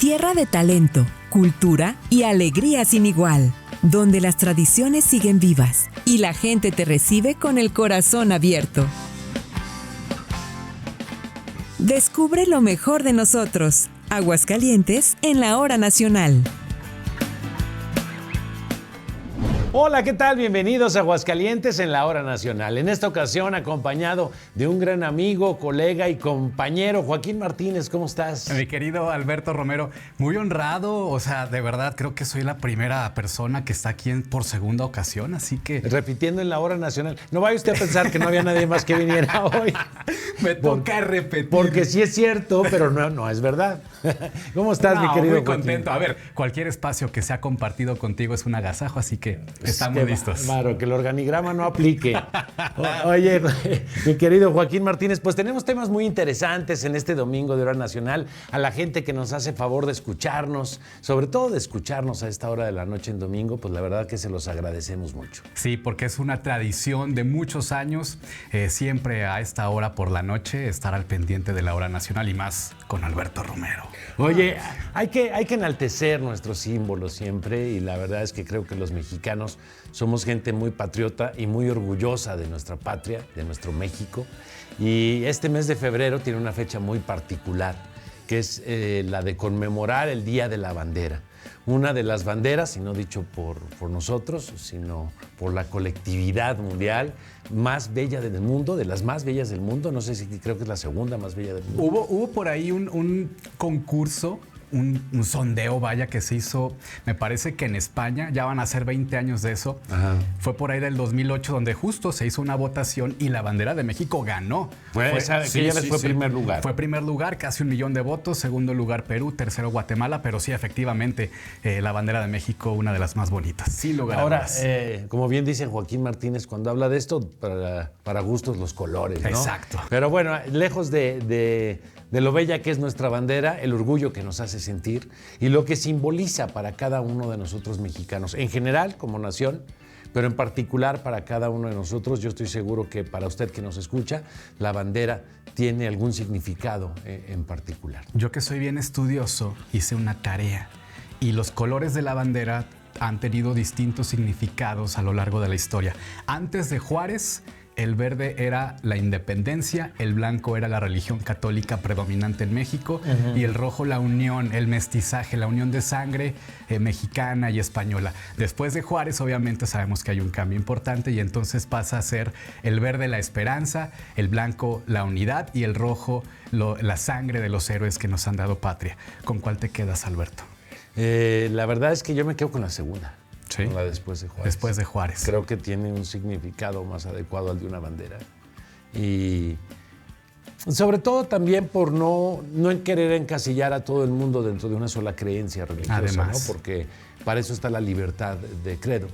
Tierra de talento, cultura y alegría sin igual, donde las tradiciones siguen vivas y la gente te recibe con el corazón abierto. Descubre lo mejor de nosotros. Aguascalientes en la Hora Nacional. Hola, ¿qué tal? Bienvenidos a Aguascalientes en la Hora Nacional. En esta ocasión acompañado de un gran amigo, colega y compañero, Joaquín Martínez. ¿Cómo estás? Mi querido Alberto Romero, muy honrado. O sea, de verdad creo que soy la primera persona que está aquí por segunda ocasión, así que... Repitiendo en la Hora Nacional. No vaya usted a pensar que no había nadie más que viniera hoy. Me toca repetir. Porque sí es cierto, pero no es verdad. ¿Cómo estás, mi querido muy Joaquín? contento. A ver, cualquier espacio que sea compartido contigo es un agasajo, así que estamos listos. Claro, que el organigrama no aplique. Oye, mi querido Joaquín Martínez, pues tenemos temas muy interesantes en este domingo de Hora Nacional. A la gente que nos hace favor de escucharnos, sobre todo de escucharnos a esta hora de la noche en domingo, pues la verdad que se los agradecemos mucho. Sí, porque es una tradición de muchos años, siempre a esta hora por la noche, estar al pendiente de la Hora Nacional y más con Alberto Romero. Oye, hay que enaltecer nuestros símbolos siempre y la verdad es que creo que los mexicanos somos gente muy patriota y muy orgullosa de nuestra patria, de nuestro México. Y este mes de febrero tiene una fecha muy particular, que es la de conmemorar el Día de la Bandera. Una de las banderas, y no dicho por nosotros, sino por la colectividad mundial más bella del mundo, de las más bellas del mundo. No sé si creo que es la segunda más bella del mundo. Hubo por ahí un concurso, un sondeo, vaya, que se hizo, me parece que en España, ya van a ser 20 años de eso. Ajá. Fue por ahí del 2008, donde justo se hizo una votación y la bandera de México ganó. Fue primer lugar. Fue primer lugar, casi 1 millón de votos. Segundo lugar Perú, tercero Guatemala, pero sí, efectivamente, la bandera de México, una de las más bonitas, sin lugar a dudas. Ahora, como bien dice Joaquín Martínez, cuando habla de esto, para gustos los colores, ¿no? Exacto. Pero bueno, lejos de lo bella que es nuestra bandera, el orgullo que nos hace sentir y lo que simboliza para cada uno de nosotros mexicanos, en general como nación, pero en particular para cada uno de nosotros. Yo estoy seguro que para usted que nos escucha, la bandera tiene algún significado en particular. Yo, que soy bien estudioso, hice una tarea y los colores de la bandera han tenido distintos significados a lo largo de la historia. Antes de Juárez, el verde era la independencia, el blanco era la religión católica predominante en México, y el rojo la unión, el mestizaje, la unión de sangre mexicana y española. Después de Juárez, obviamente, sabemos que hay un cambio importante y entonces pasa a ser el verde la esperanza, el blanco la unidad y el rojo la sangre de los héroes que nos han dado patria. ¿Con cuál te quedas, Alberto? La verdad es que yo me quedo con la segunda. Sí. Con la después de Juárez. Después de Juárez. Creo que tiene un significado más adecuado al de una bandera. Y sobre todo también por no querer encasillar a todo el mundo dentro de una sola creencia religiosa. Además, ¿no? Porque para eso está la libertad de credo,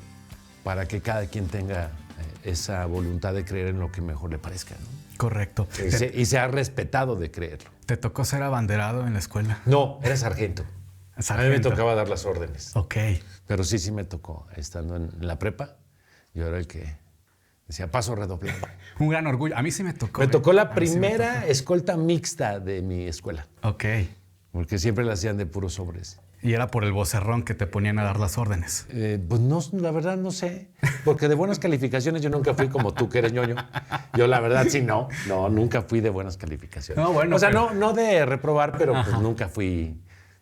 para que cada quien tenga esa voluntad de creer en lo que mejor le parezca, ¿no? Correcto. Y sea respetado de creerlo. ¿Te tocó ser abanderado en la escuela? No, era sargento. A mí me tocaba dar las órdenes. Ok. Pero sí me tocó. Estando en la prepa, yo era el que decía paso redoblado. Un gran orgullo. A mí sí me tocó. Me tocó la primera escolta mixta de mi escuela. Ok. Porque siempre la hacían de puros sobres. Y era por el vocerrón que te ponían a dar las órdenes. Pues no, la verdad no sé. Porque de buenas calificaciones yo nunca fui como tú, que eres ñoño. Yo la verdad sí no, nunca fui de buenas calificaciones. No, bueno, o sea, pero... no de reprobar, pero pues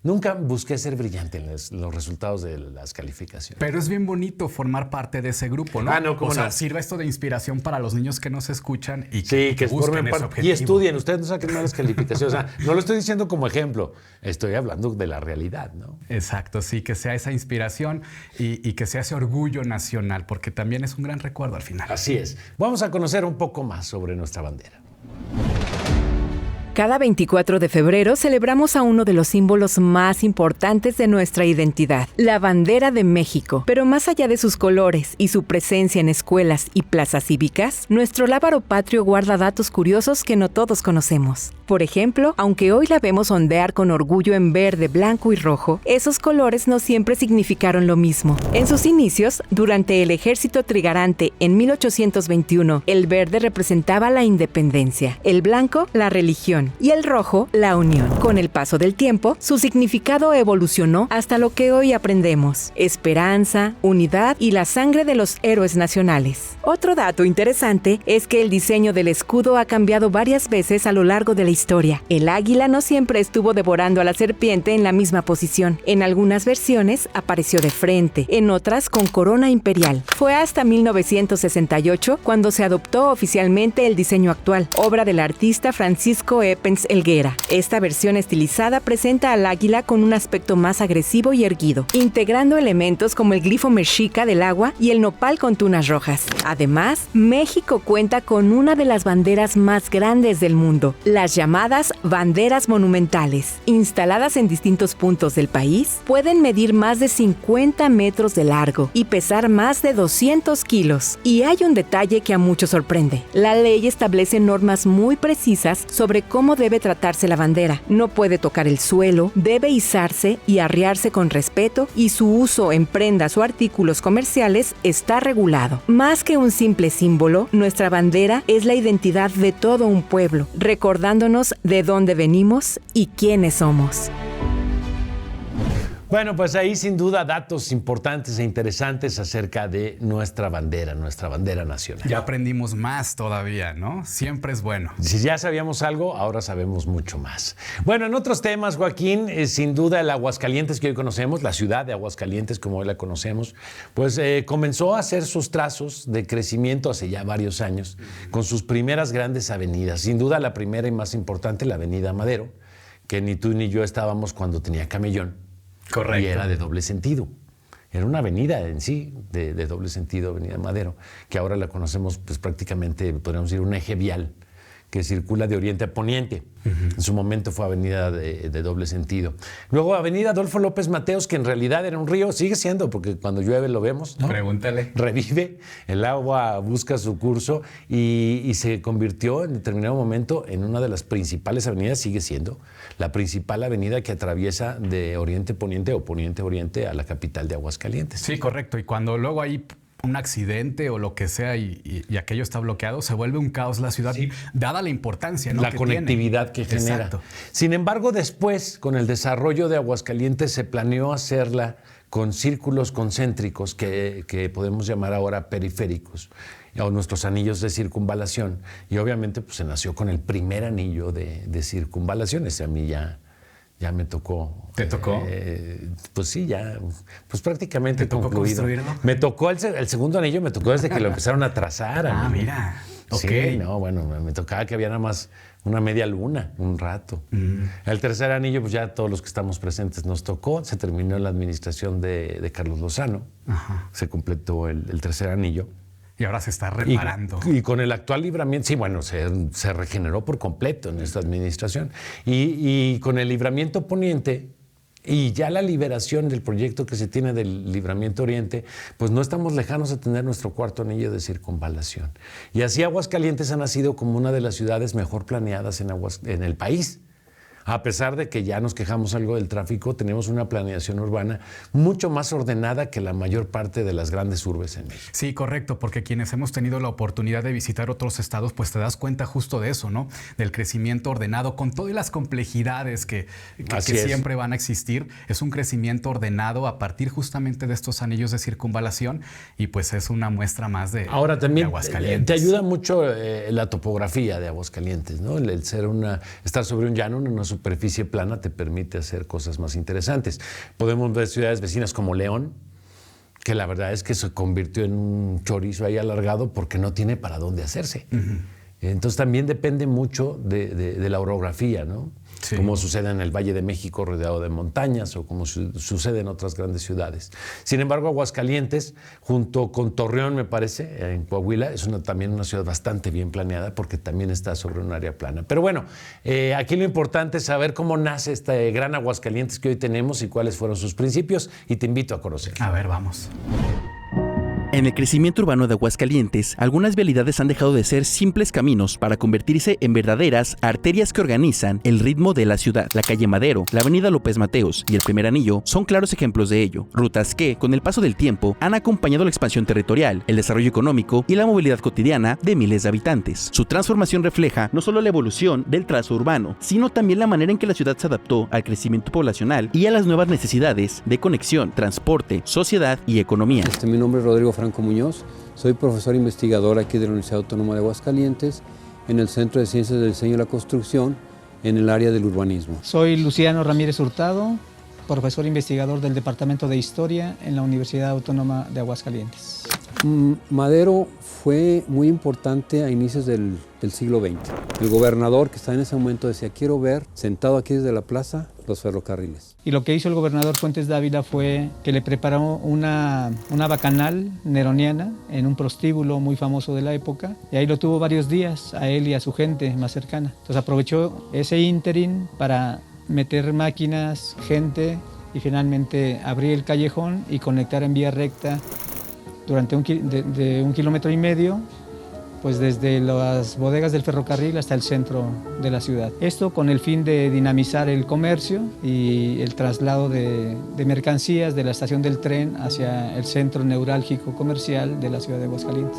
nunca busqué ser brillante en los resultados de las calificaciones. Pero es bien bonito formar parte de ese grupo, ¿no? No, ¿cómo o sea, no? sirve esto de inspiración para los niños que nos escuchan y que busquen ese objetivo. Y estudien, ustedes no saquen malas calificaciones. O sea, no lo estoy diciendo como ejemplo, estoy hablando de la realidad, ¿no? Exacto, sí, que sea esa inspiración y que sea ese orgullo nacional, porque también es un gran recuerdo al final. Así es. Vamos a conocer un poco más sobre nuestra bandera. Cada 24 de febrero celebramos a uno de los símbolos más importantes de nuestra identidad, la bandera de México. Pero más allá de sus colores y su presencia en escuelas y plazas cívicas, nuestro lábaro patrio guarda datos curiosos que no todos conocemos. Por ejemplo, aunque hoy la vemos ondear con orgullo en verde, blanco y rojo, esos colores no siempre significaron lo mismo. En sus inicios, durante el ejército trigarante en 1821, el verde representaba la independencia, el blanco la religión división, y el rojo, la unión. Con el paso del tiempo, su significado evolucionó hasta lo que hoy aprendemos: esperanza, unidad y la sangre de los héroes nacionales. Otro dato interesante es que el diseño del escudo ha cambiado varias veces a lo largo de la historia. El águila no siempre estuvo devorando a la serpiente en la misma posición. En algunas versiones apareció de frente, en otras con corona imperial. Fue hasta 1968 cuando se adoptó oficialmente el diseño actual, obra del artista Francisco Eppens Helguera. Esta versión estilizada presenta al águila con un aspecto más agresivo y erguido, integrando elementos como el glifo mexica del agua y el nopal con tunas rojas. Además, México cuenta con una de las banderas más grandes del mundo, las llamadas banderas monumentales. Instaladas en distintos puntos del país, pueden medir más de 50 metros de largo y pesar más de 200 kilos. Y hay un detalle que a muchos sorprende. La ley establece normas muy precisas sobre cómo debe tratarse la bandera. No puede tocar el suelo, debe izarse y arriarse con respeto, y su uso en prendas o artículos comerciales está regulado. Más que un simple símbolo, nuestra bandera es la identidad de todo un pueblo, recordándonos de dónde venimos y quiénes somos. Bueno, pues ahí sin duda datos importantes e interesantes acerca de nuestra bandera nacional. Ya aprendimos más todavía, ¿no? Siempre es bueno. Si ya sabíamos algo, ahora sabemos mucho más. Bueno, en otros temas, Joaquín, sin duda el Aguascalientes que hoy conocemos, la ciudad de Aguascalientes como hoy la conocemos, pues comenzó a hacer sus trazos de crecimiento hace ya varios años con sus primeras grandes avenidas. Sin duda la primera y más importante, la Avenida Madero, que ni tú ni yo estábamos cuando tenía camellón. Correcto. Y era de doble sentido. Era una avenida en sí de doble sentido, Avenida Madero, que ahora la conocemos pues prácticamente, podríamos decir, un eje vial que circula de oriente a poniente. En su momento fue avenida de doble sentido. Luego Avenida Adolfo López Mateos, que en realidad era un río, sigue siendo, porque cuando llueve lo vemos, ¿no? Pregúntale. Revive, el agua busca su curso y se convirtió en determinado momento en una de las principales avenidas, sigue siendo la principal avenida que atraviesa de oriente a poniente o poniente a oriente a la capital de Aguascalientes. Sí, correcto. Y cuando luego hay un accidente o lo que sea y aquello está bloqueado, se vuelve un caos la ciudad, sí, dada la importancia, ¿no?, la que conectividad tiene. Que genera. Exacto. Sin embargo, después, con el desarrollo de Aguascalientes, se planeó hacerla con círculos concéntricos que podemos llamar ahora periféricos, o nuestros anillos de circunvalación. Y obviamente pues, se nació con el primer anillo de circunvalación. Ese a mí ya me tocó. ¿Te tocó? Pues sí, ya, pues prácticamente ¿Te tocó concluido. construirlo? Me tocó el segundo anillo, me tocó desde que lo empezaron a trazar. Ah, mira. Sí, Okay. no, bueno, me tocaba que había nada más una media luna, un rato. El tercer anillo, pues ya todos los que estamos presentes nos tocó. Se terminó la administración de Carlos Lozano. Ajá. Se completó el tercer anillo. Y ahora se está reparando. Y con el actual libramiento, sí, bueno, se regeneró por completo en esta administración. Y con el libramiento poniente y ya la liberación del proyecto que se tiene del libramiento oriente, pues no estamos lejanos a tener nuestro cuarto anillo de circunvalación. Y así Aguascalientes ha nacido como una de las ciudades mejor planeadas en el país. A pesar de que ya nos quejamos algo del tráfico, tenemos una planeación urbana mucho más ordenada que la mayor parte de las grandes urbes en México. Sí, correcto, porque quienes hemos tenido la oportunidad de visitar otros estados, pues te das cuenta justo de eso, ¿no? Del crecimiento ordenado, con todas las complejidades que siempre van a existir. Es un crecimiento ordenado a partir justamente de estos anillos de circunvalación y pues es una muestra más de Ahora también de Aguascalientes. Te ayuda mucho la topografía de Aguascalientes, ¿no? El ser estar sobre un llano, una superficie plana te permite hacer cosas más interesantes. Podemos ver ciudades vecinas como León, que la verdad es que se convirtió en un chorizo ahí alargado porque no tiene para dónde hacerse. Entonces también depende mucho de la orografía, ¿no? Sí. Como sucede en el Valle de México rodeado de montañas o como sucede en otras grandes ciudades. Sin embargo, Aguascalientes, junto con Torreón, me parece, en Coahuila, es también una ciudad bastante bien planeada porque también está sobre un área plana. Pero bueno, aquí lo importante es saber cómo nace este gran Aguascalientes que hoy tenemos y cuáles fueron sus principios, y te invito a conocer. A ver, vamos. En el crecimiento urbano de Aguascalientes, algunas vialidades han dejado de ser simples caminos para convertirse en verdaderas arterias que organizan el ritmo de la ciudad. La calle Madero, la avenida López Mateos y el Primer Anillo son claros ejemplos de ello. Rutas que, con el paso del tiempo, han acompañado la expansión territorial, el desarrollo económico y la movilidad cotidiana de miles de habitantes. Su transformación refleja no solo la evolución del trazo urbano, sino también la manera en que la ciudad se adaptó al crecimiento poblacional y a las nuevas necesidades de conexión, transporte, sociedad y economía. Mi nombre es Rodrigo Franco Muñoz, soy profesor investigador aquí de la Universidad Autónoma de Aguascalientes en el Centro de Ciencias del Diseño y la Construcción en el área del urbanismo. Soy Luciano Ramírez Hurtado, profesor investigador del Departamento de Historia en la Universidad Autónoma de Aguascalientes. Madero fue muy importante a inicios del siglo XX. El gobernador que estaba en ese momento decía, quiero ver, sentado aquí desde la plaza, los ferrocarriles. Y lo que hizo el gobernador Fuentes Dávila fue que le preparó una bacanal neroniana en un prostíbulo muy famoso de la época, y ahí lo tuvo varios días, a él y a su gente más cercana. Entonces aprovechó ese ínterin para meter máquinas, gente, y finalmente abrir el callejón y conectar en vía recta durante un 1,5 kilómetros, pues desde las bodegas del ferrocarril hasta el centro de la ciudad. Esto con el fin de dinamizar el comercio y el traslado de mercancías de la estación del tren hacia el centro neurálgico comercial de la ciudad de Aguascalientes.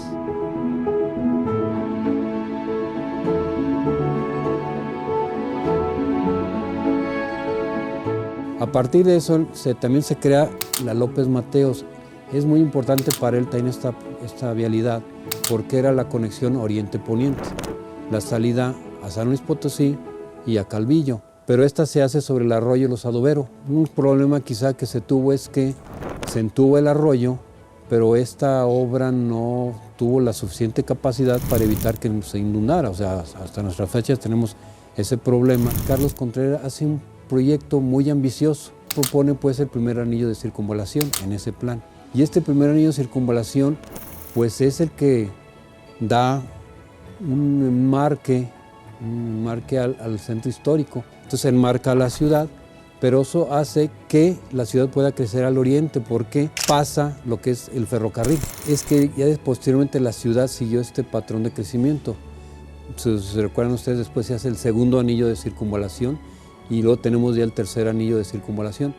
A partir de eso también se crea la López Mateos. Es muy importante para él también esta vialidad porque era la conexión oriente-poniente, la salida a San Luis Potosí y a Calvillo. Pero esta se hace sobre el arroyo Los Adobero. Un problema quizá que se tuvo es que se entubo el arroyo, pero esta obra no tuvo la suficiente capacidad para evitar que se inundara. O sea, hasta nuestras fechas tenemos ese problema. Carlos Contreras hace un proyecto muy ambicioso. Propone pues el primer anillo de circunvalación en ese plan. Y este primer anillo de circunvalación pues es el que da un enmarque al centro histórico. Entonces enmarca la ciudad, pero eso hace que la ciudad pueda crecer al oriente porque pasa lo que es el ferrocarril. Es que ya posteriormente la ciudad siguió este patrón de crecimiento. Si se recuerdan ustedes, después se hace el segundo anillo de circunvalación y luego tenemos ya el tercer anillo de circunvalación.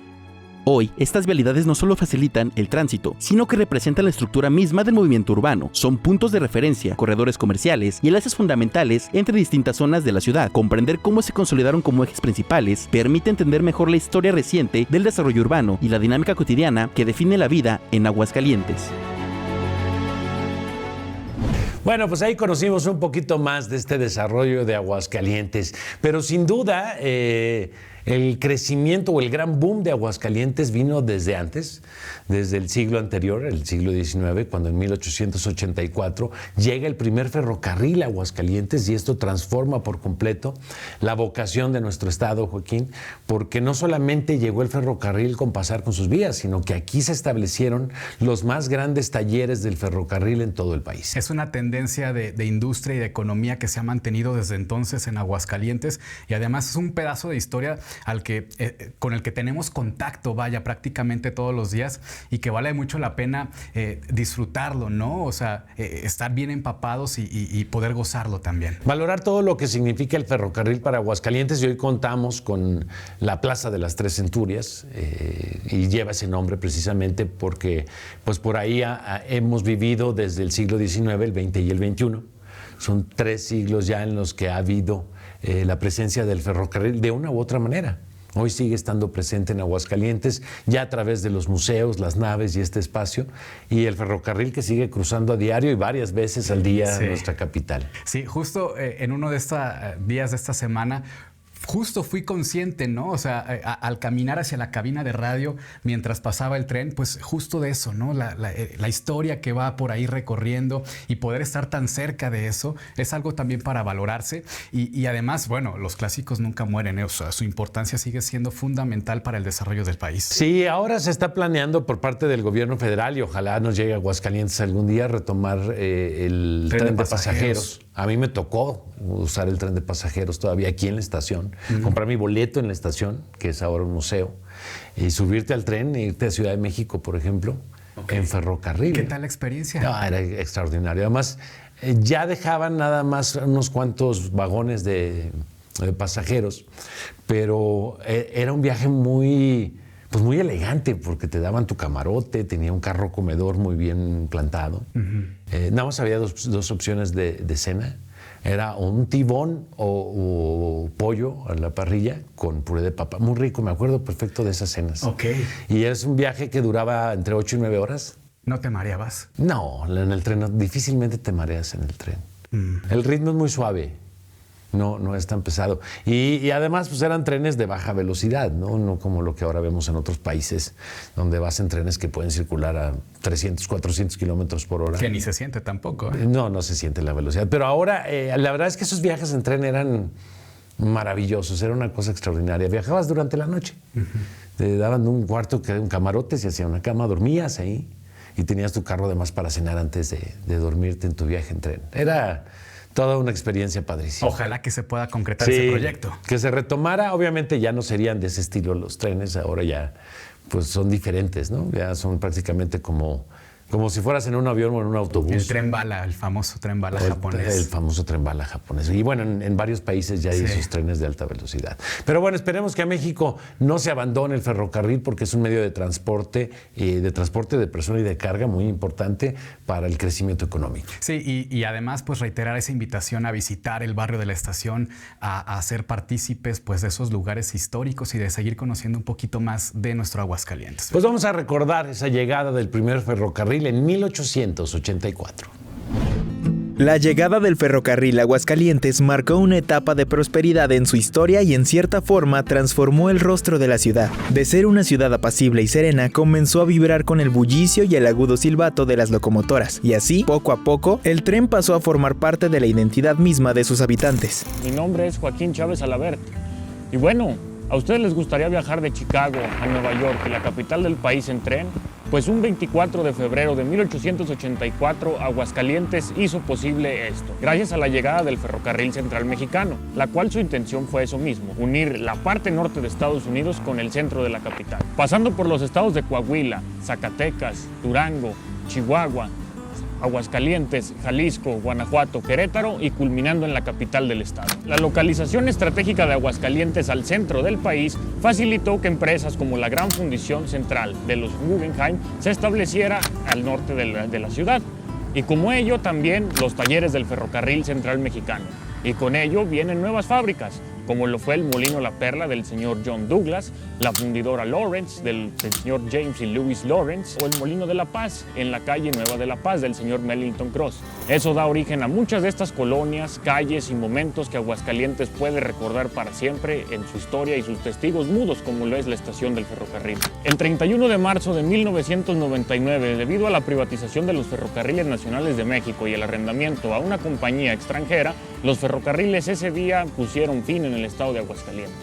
Hoy, estas vialidades no solo facilitan el tránsito, sino que representan la estructura misma del movimiento urbano. Son puntos de referencia, corredores comerciales y enlaces fundamentales entre distintas zonas de la ciudad. Comprender cómo se consolidaron como ejes principales permite entender mejor la historia reciente del desarrollo urbano y la dinámica cotidiana que define la vida en Aguascalientes. Bueno, pues ahí conocimos un poquito más de este desarrollo de Aguascalientes, pero sin duda el crecimiento o el gran boom de Aguascalientes vino desde antes, desde el siglo anterior, el siglo XIX, cuando en 1884 llega el primer ferrocarril a Aguascalientes y esto transforma por completo la vocación de nuestro estado, Joaquín, porque no solamente llegó el ferrocarril con pasar con sus vías, sino que aquí se establecieron los más grandes talleres del ferrocarril en todo el país. Es una tendencia de industria y de economía que se ha mantenido desde entonces en Aguascalientes y además es un pedazo de historia con el que tenemos contacto, vaya, prácticamente todos los días y que vale mucho la pena disfrutarlo, ¿no? O sea, estar bien empapados y poder gozarlo también. Valorar todo lo que significa el ferrocarril para Aguascalientes y hoy contamos con la Plaza de las Tres Centurias y lleva ese nombre precisamente porque pues por ahí hemos vivido desde el siglo XIX, el XX y el XXI. Son 3 siglos ya en los que ha habido la presencia del ferrocarril de una u otra manera. Hoy sigue estando presente en Aguascalientes, ya a través de los museos, las naves y este espacio, y el ferrocarril que sigue cruzando a diario y varias veces al día nuestra capital. Sí, justo en uno de estos días de esta semana, justo fui consciente, ¿no? O sea, al caminar hacia la cabina de radio mientras pasaba el tren, pues justo de eso, ¿no? La historia que va por ahí recorriendo y poder estar tan cerca de eso es algo también para valorarse y además, bueno, los clásicos nunca mueren, ¿eh? O sea, su importancia sigue siendo fundamental para el desarrollo del país. Sí, ahora se está planeando por parte del gobierno federal y ojalá nos llegue a Aguascalientes algún día retomar el tren de pasajeros. A mí me tocó usar el tren de pasajeros todavía aquí en la estación, comprar mi boleto en la estación, que es ahora un museo, y subirte al tren e irte a Ciudad de México, por ejemplo, en ferrocarril. ¿Qué tal la experiencia? No, era extraordinario. Además, ya dejaban nada más unos cuantos vagones de pasajeros, pero era un viaje muy elegante, porque te daban tu camarote, tenía un carro comedor muy bien plantado. Nada más había dos opciones de cena. Era un tibón o pollo a la parrilla con puré de papa. Muy rico, me acuerdo perfecto de esas cenas. Ok. Y es un viaje que duraba entre 8 y 9 horas. ¿No te mareabas? No, en el tren difícilmente te mareas en el tren. El ritmo es muy suave. No es tan pesado. Y además, pues eran trenes de baja velocidad, no como lo que ahora vemos en otros países, donde vas en trenes que pueden circular a 300, 400 kilómetros por hora. Que ni se siente tampoco, ¿eh? No se siente la velocidad. Pero ahora, la verdad es que esos viajes en tren eran maravillosos, era una cosa extraordinaria. Viajabas durante la noche. Te daban un cuarto, un camarote, se hacía una cama, dormías ahí y tenías tu carro además para cenar antes de dormirte en tu viaje en tren. Era toda una experiencia padrísima. Ojalá que se pueda concretar ese proyecto. Que se retomara. Obviamente ya no serían de ese estilo los trenes, ahora ya pues son diferentes, ¿no? Ya son prácticamente como si fueras en un avión o en un autobús. El tren bala, el famoso tren bala japonés. El famoso tren bala japonés. Y bueno, en varios países ya hay esos trenes de alta velocidad. Pero bueno, esperemos que a México no se abandone el ferrocarril, porque es un medio de transporte de persona y de carga muy importante para el crecimiento económico. Sí, y además pues reiterar esa invitación a visitar el barrio de la Estación, a ser partícipes pues de esos lugares históricos y de seguir conociendo un poquito más de nuestro Aguascalientes. Pues vamos a recordar esa llegada del primer ferrocarril en 1884. La llegada del ferrocarril a Aguascalientes marcó una etapa de prosperidad en su historia y en cierta forma transformó el rostro de la ciudad. De ser una ciudad apacible y serena, comenzó a vibrar con el bullicio y el agudo silbato de las locomotoras, y así, poco a poco, el tren pasó a formar parte de la identidad misma de sus habitantes. Mi nombre es Joaquín Chávez Alabert, y bueno, ¿a ustedes les gustaría viajar de Chicago a Nueva York, la capital del país, en tren? Pues un 24 de febrero de 1884, Aguascalientes hizo posible esto, gracias a la llegada del Ferrocarril Central Mexicano, la cual su intención fue eso mismo, unir la parte norte de Estados Unidos con el centro de la capital. Pasando por los estados de Coahuila, Zacatecas, Durango, Chihuahua, Aguascalientes, Jalisco, Guanajuato, Querétaro y culminando en la capital del estado. La localización estratégica de Aguascalientes al centro del país facilitó que empresas como la Gran Fundición Central de los Guggenheim se estableciera al norte de la ciudad, y como ello también los talleres del Ferrocarril Central Mexicano. Y con ello vienen nuevas fábricas, como lo fue el Molino La Perla del señor John Douglas, la fundidora Lawrence del señor James y Louis Lawrence, o el Molino de la Paz en la calle Nueva de la Paz del señor Mellington Cross. Eso da origen a muchas de estas colonias, calles y momentos que Aguascalientes puede recordar para siempre en su historia y sus testigos mudos, como lo es la estación del ferrocarril. El 31 de marzo de 1999, debido a la privatización de los ferrocarriles nacionales de México y el arrendamiento a una compañía extranjera, los ferrocarriles ese día pusieron fin en el estado de Aguascalientes.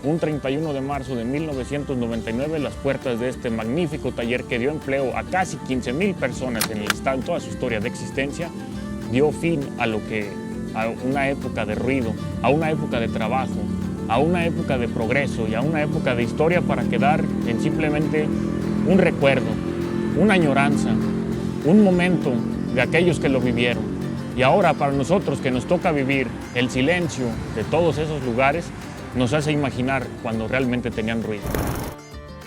Un 31 de marzo de 1999, las puertas de este magnífico taller que dio empleo a casi 15,000 personas en el estado, en toda su historia de existencia, dio fin a una época de ruido, a una época de trabajo, a una época de progreso y a una época de historia para quedar en simplemente un recuerdo, una añoranza, un momento de aquellos que lo vivieron. Y ahora para nosotros que nos toca vivir el silencio de todos esos lugares, nos hace imaginar cuando realmente tenían ruido.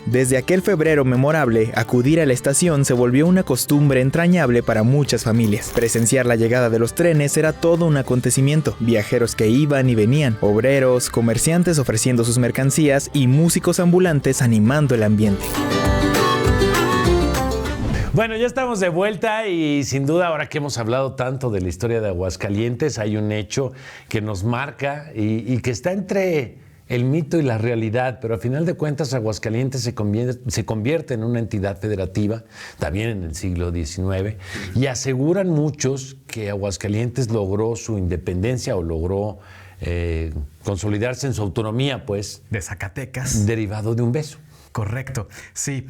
Desde aquel febrero memorable, acudir a la estación se volvió una costumbre entrañable para muchas familias. Presenciar la llegada de los trenes era todo un acontecimiento. Viajeros que iban y venían, obreros, comerciantes ofreciendo sus mercancías y músicos ambulantes animando el ambiente. Bueno, ya estamos de vuelta y sin duda ahora que hemos hablado tanto de la historia de Aguascalientes, hay un hecho que nos marca y que está entre el mito y la realidad, pero a final de cuentas Aguascalientes se convierte en una entidad federativa, también en el siglo XIX, y aseguran muchos que Aguascalientes logró su independencia o logró consolidarse en su autonomía, pues. De Zacatecas. Derivado de un beso. Correcto, sí.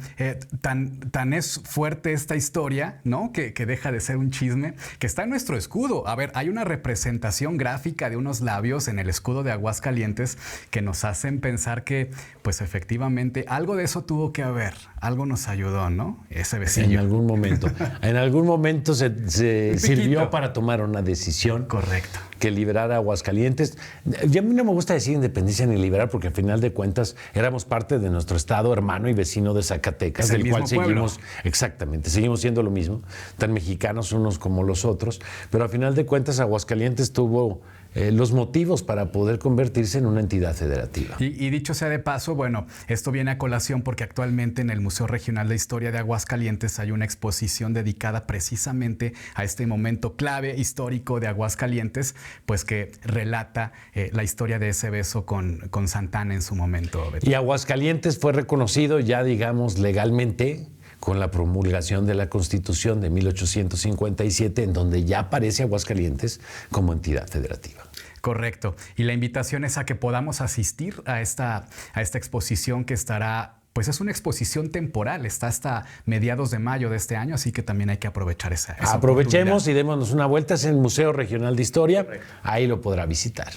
Tan es fuerte esta historia, ¿no? Que deja de ser un chisme, que está en nuestro escudo. A ver, hay una representación gráfica de unos labios en el escudo de Aguascalientes que nos hacen pensar que, pues efectivamente, algo de eso tuvo que haber. Algo nos ayudó, ¿no? Ese besillo. En algún momento. En algún momento se sirvió para tomar una decisión. Correcto. Que liberara Aguascalientes. Y a mí no me gusta decir independencia ni liberar, porque al final de cuentas éramos parte de nuestro estado hermano y vecino de Zacatecas, del cual seguimos, exactamente, seguimos siendo lo mismo, tan mexicanos unos como los otros, pero al final de cuentas Aguascalientes tuvo los motivos para poder convertirse en una entidad federativa. Y dicho sea de paso, bueno, esto viene a colación porque actualmente en el Museo Regional de Historia de Aguascalientes hay una exposición dedicada precisamente a este momento clave histórico de Aguascalientes, pues que relata la historia de ese beso con Santana en su momento, Beto. Y Aguascalientes fue reconocido ya, digamos, legalmente con la promulgación de la Constitución de 1857, en donde ya aparece Aguascalientes como entidad federativa. Correcto. Y la invitación es a que podamos asistir a esta exposición que estará, pues es una exposición temporal, está hasta mediados de mayo de este año, así que también hay que aprovechar esa Aprovechemos y démonos una vuelta, es en el Museo Regional de Historia, ahí lo podrá visitar.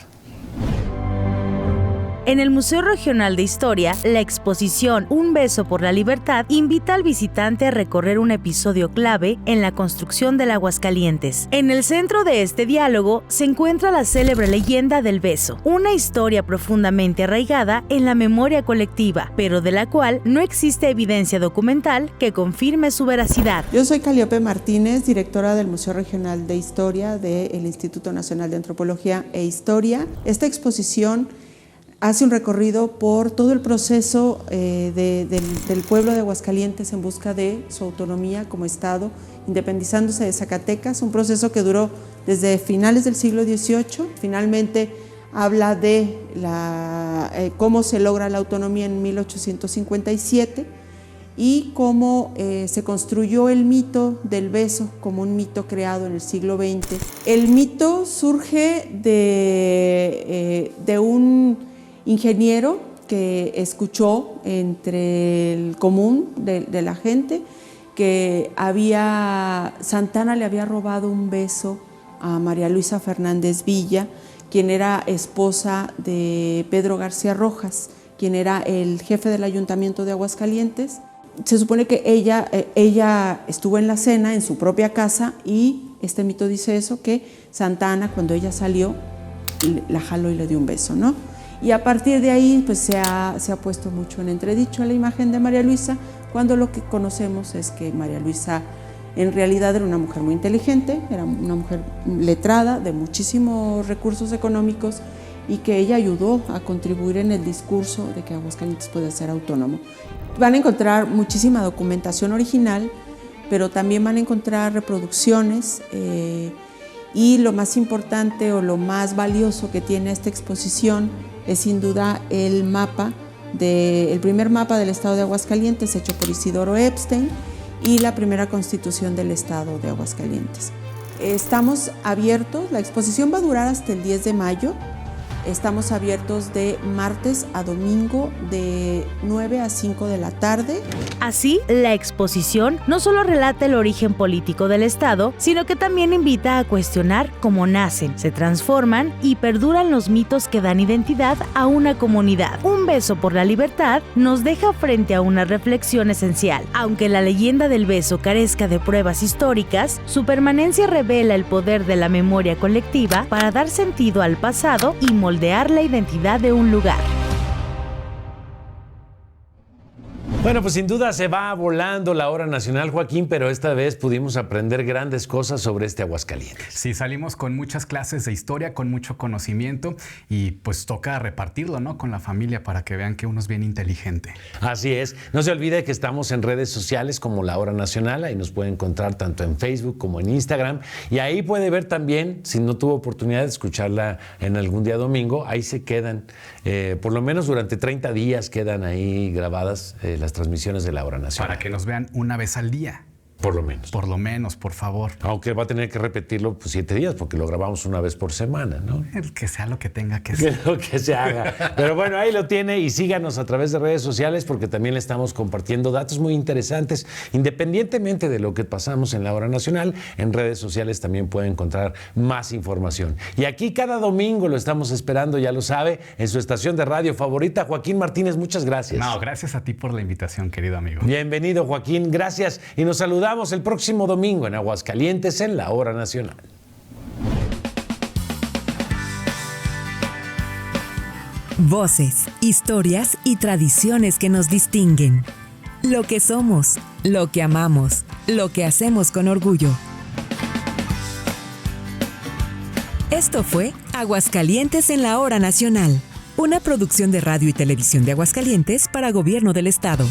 En el Museo Regional de Historia, la exposición Un beso por la libertad invita al visitante a recorrer un episodio clave en la construcción del Aguascalientes. En el centro de este diálogo se encuentra la célebre leyenda del beso, una historia profundamente arraigada en la memoria colectiva, pero de la cual no existe evidencia documental que confirme su veracidad. Yo soy Calíope Martínez, directora del Museo Regional de Historia del Instituto Nacional de Antropología e Historia. Esta exposición hace un recorrido por todo el proceso del pueblo de Aguascalientes en busca de su autonomía como Estado, independizándose de Zacatecas, un proceso que duró desde finales del siglo XVIII. Finalmente habla de cómo se logra la autonomía en 1857 y cómo se construyó el mito del beso como un mito creado en el siglo XX. El mito surge de un ingeniero que escuchó entre el común de la gente que Santana le había robado un beso a María Luisa Fernández Villa, quien era esposa de Pedro García Rojas, quien era el jefe del ayuntamiento de Aguascalientes. Se supone que ella estuvo en la cena en su propia casa y este mito dice eso, que Santana, cuando ella salió, la jaló y le dio un beso, ¿no? Y a partir de ahí pues se ha puesto mucho en entredicho la imagen de María Luisa, cuando lo que conocemos es que María Luisa en realidad era una mujer muy inteligente, era una mujer letrada, de muchísimos recursos económicos, y que ella ayudó a contribuir en el discurso de que Aguascalientes puede ser autónomo. Van a encontrar muchísima documentación original, pero también van a encontrar reproducciones y lo más importante o lo más valioso que tiene esta exposición es sin duda el primer mapa del estado de Aguascalientes hecho por Isidoro Epstein y la primera constitución del estado de Aguascalientes. Estamos abiertos, la exposición va a durar hasta el 10 de mayo. Estamos abiertos de martes a domingo de 9 a 5 de la tarde. Así, la exposición no solo relata el origen político del Estado, sino que también invita a cuestionar cómo nacen, se transforman y perduran los mitos que dan identidad a una comunidad. Un beso por la libertad nos deja frente a una reflexión esencial. Aunque la leyenda del beso carezca de pruebas históricas, su permanencia revela el poder de la memoria colectiva para dar sentido al pasado y moldear la identidad de un lugar. Bueno, pues sin duda se va volando la hora nacional, Joaquín, pero esta vez pudimos aprender grandes cosas sobre este Aguascalientes. Sí, salimos con muchas clases de historia, con mucho conocimiento y pues toca repartirlo, ¿no? Con la familia para que vean que uno es bien inteligente. Así es. No se olvide que estamos en redes sociales como La Hora Nacional, ahí nos puede encontrar tanto en Facebook como en Instagram y ahí puede ver también, si no tuvo oportunidad de escucharla en algún día domingo, ahí se quedan, por lo menos durante 30 días quedan ahí grabadas las transmisiones de La Hora Nacional. Para que nos vean una vez al día. Por lo menos. Por lo menos, por favor. Aunque va a tener que repetirlo 7 días, porque lo grabamos una vez por semana, ¿no? Que sea lo que tenga que ser. Lo que se haga. Pero bueno, ahí lo tiene y síganos a través de redes sociales porque también le estamos compartiendo datos muy interesantes. Independientemente de lo que pasamos en la hora nacional, en redes sociales también puede encontrar más información. Y aquí cada domingo lo estamos esperando, ya lo sabe, en su estación de radio favorita. Joaquín Martínez, muchas gracias. No, gracias a ti por la invitación, querido amigo. Bienvenido, Joaquín, gracias. Y nos saludamos el próximo domingo en Aguascalientes en la hora nacional. Voces, historias y tradiciones que nos distinguen. Lo que somos, lo que amamos, lo que hacemos con orgullo. Esto fue Aguascalientes en la hora nacional, una producción de Radio y Televisión de Aguascalientes para Gobierno del Estado.